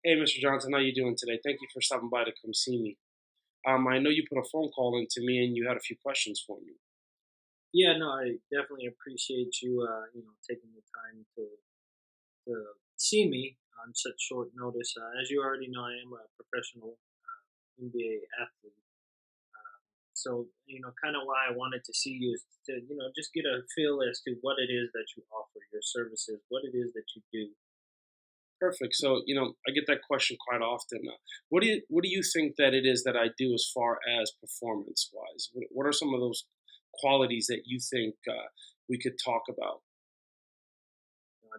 Hey, Mr. Johnson, how you doing today? Thank you for stopping by to come see me. I know you put a phone call into me and you had a few questions for me. Yeah, no, I definitely appreciate you, taking the time to see me on such short notice. As you already know, I am a professional NBA athlete. So, kind of why I wanted to see you is to, just get a feel as to what it is that you offer, your services, what it is that you do. Perfect. So, I get that question quite often. What do you think that it is that I do as far as performance wise? What are some of those qualities that you think we could talk about?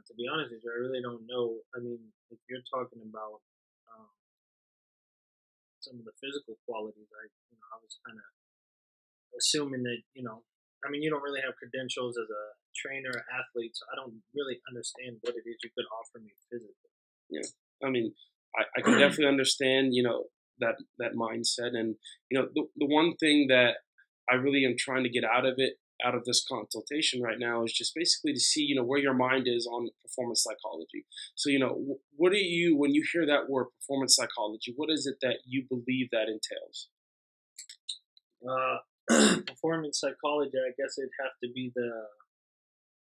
To be honest with you, I really don't know. I mean, if you're talking about um, some of the physical qualities, I was kind of assuming that I mean, you don't really have credentials as a trainer or athlete, so I don't really understand what it is you could offer me physically. Yeah, I mean, I can definitely understand, that mindset, and the one thing that I really am trying to get out of this consultation right now is just basically to see, where your mind is on performance psychology. So, what do you when you hear that word performance psychology? What is it that you believe that entails? Performance psychology, I guess it'd have to be the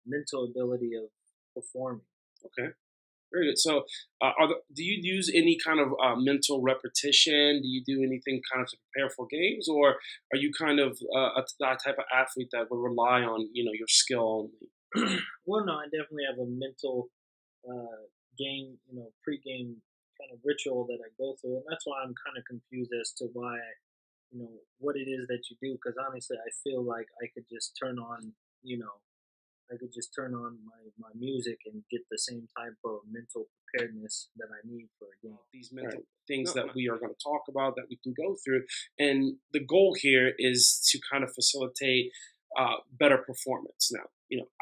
mental ability of performing. Okay. Very good. So, do you use any kind of mental repetition? Do you do anything kind of to prepare for games, or are you kind of that type of athlete that would rely on your skill only? Well, no, I definitely have a mental game, pre-game kind of ritual that I go through, and that's why I'm kind of confused as to why, what it is that you do. Because honestly, I feel like you know, I could just turn on my music and get the same type of mental preparedness that I need for a game. These All right. mental things No, that we are going to talk about that we can go through, and the goal here is to kind of facilitate better performance. Now,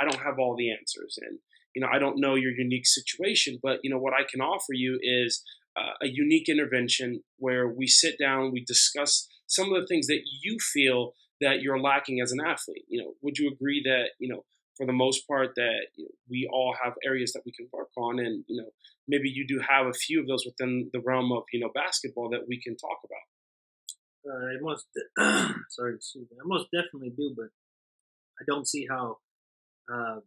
I don't have all the answers, and I don't know your unique situation, but what I can offer you is a unique intervention where we sit down, we discuss some of the things that you feel that you're lacking as an athlete. Would you agree that for the most part that we all have areas that we can work on, and maybe you do have a few of those within the realm of basketball that we can talk about. I most sorry, excuse me. I most definitely do, but I don't see how. Uh,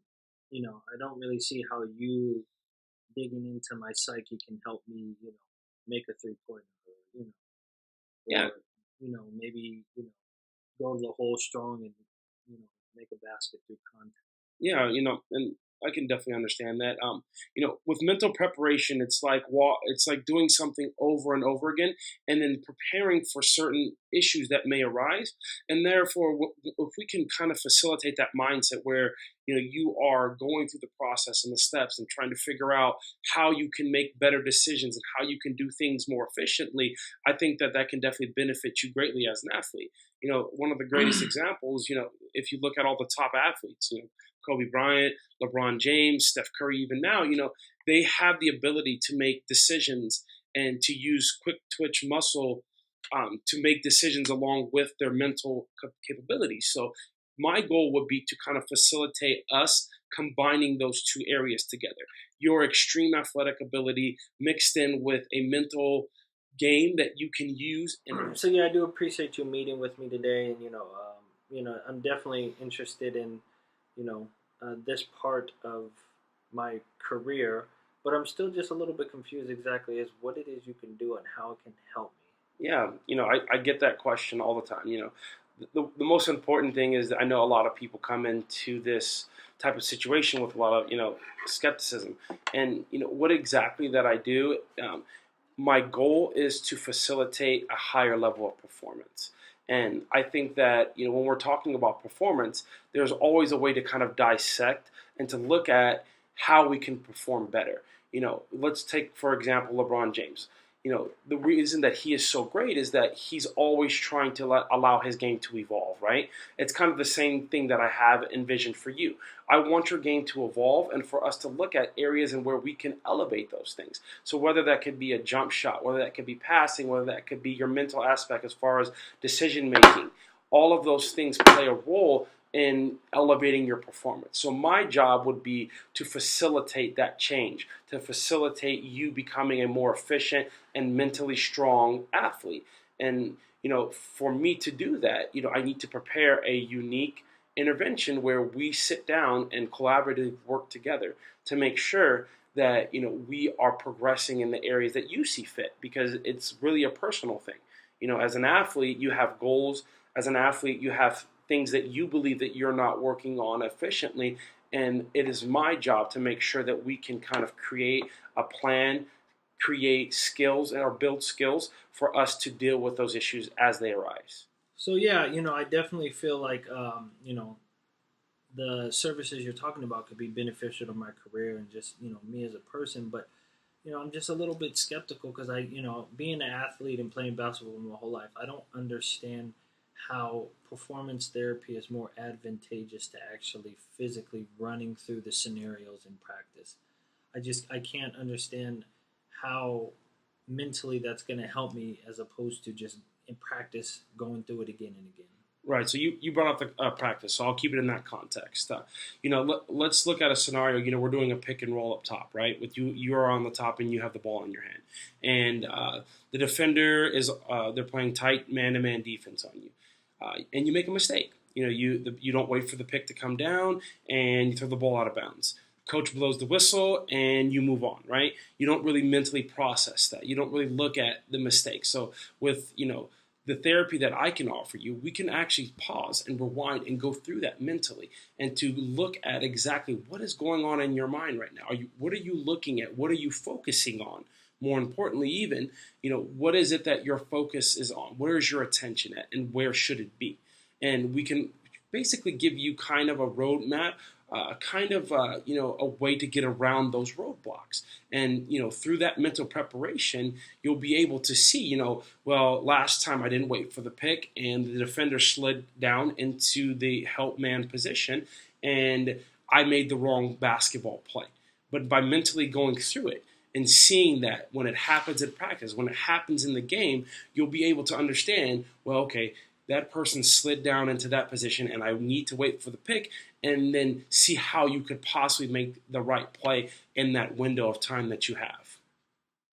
I don't really see how you digging into my psyche can help me. Make a 3 pointer, Yeah, or maybe go to the hole strong and make a basket through contact. yeah, and I can definitely understand that. With mental preparation, it's like doing something over and over again, and then preparing for certain issues that may arise. And therefore, if we can kind of facilitate that mindset where you are going through the process and the steps and trying to figure out how you can make better decisions and how you can do things more efficiently, I think that that can definitely benefit you greatly as an athlete. One of the greatest examples, if you look at all the top athletes, Kobe Bryant, LeBron James, Steph Curry, even now, they have the ability to make decisions and to use quick twitch muscle to make decisions along with their mental capabilities. So, my goal would be to kind of facilitate us combining those two areas together. Your extreme athletic ability mixed in with a mental game that you can use and So yeah, I do appreciate you meeting with me today, and I'm definitely interested in you know this part of my career, but I'm still just a little bit confused exactly as what it is you can do and how it can help yeah, I get that question all the time. The most important thing is that I know a lot of people come into this type of situation with a lot of, skepticism. And, what exactly that I do, my goal is to facilitate a higher level of performance. And I think that, when we're talking about performance, there's always a way to kind of dissect and to look at how we can perform better. Let's take, for example, LeBron James. The reason that he is so great is that he's always trying to allow his game to evolve, right? It's kind of the same thing that I have envisioned for you. I want your game to evolve and for us to look at areas and where we can elevate those things. So whether that could be a jump shot, whether that could be passing, whether that could be your mental aspect as far as decision making, all of those things play a role in elevating your performance. So my job would be to facilitate that change, to facilitate you becoming a more efficient and mentally strong athlete. And for me to do that, I need to prepare a unique intervention where we sit down and collaboratively work together to make sure that we are progressing in the areas that you see fit, because it's really a personal thing. As an athlete, you have goals. As an athlete, you have things that you believe that you're not working on efficiently, and it is my job to make sure that we can kind of create a plan, create skills, or build skills for us to deal with those issues as they arise. So yeah, I definitely feel like the services you're talking about could be beneficial to my career and just me as a person. But I'm just a little bit skeptical because being an athlete and playing basketball my whole life, I don't understand how performance therapy is more advantageous to actually physically running through the scenarios in practice. I can't understand how mentally that's going to help me as opposed to just in practice going through it again and again. Right. So you brought up the practice, so I'll keep it in that context. Let's look at a scenario. We're doing a pick and roll up top, right? With you're on the top and you have the ball in your hand, and the defender is they're playing tight man-to-man defense on you, and you make a mistake. You don't wait for the pick to come down, and you throw the ball out of bounds. Coach blows the whistle, and you move on, right? You don't really mentally process that. You don't really look at the mistake. So with the therapy that I can offer you, we can actually pause and rewind and go through that mentally and to look at exactly what is going on in your mind right now. What are you looking at? What are you focusing on? More importantly, even, what is it that your focus is on? Where is your attention at, and where should it be? And we can basically give you kind of a roadmap, a way to get around those roadblocks. And through that mental preparation, you'll be able to see, well, last time I didn't wait for the pick, and the defender slid down into the help man position, and I made the wrong basketball play. But by mentally going through it and seeing that when it happens in practice, when it happens in the game, you'll be able to understand, well, okay, that person slid down into that position and I need to wait for the pick, and then see how you could possibly make the right play in that window of time that you have.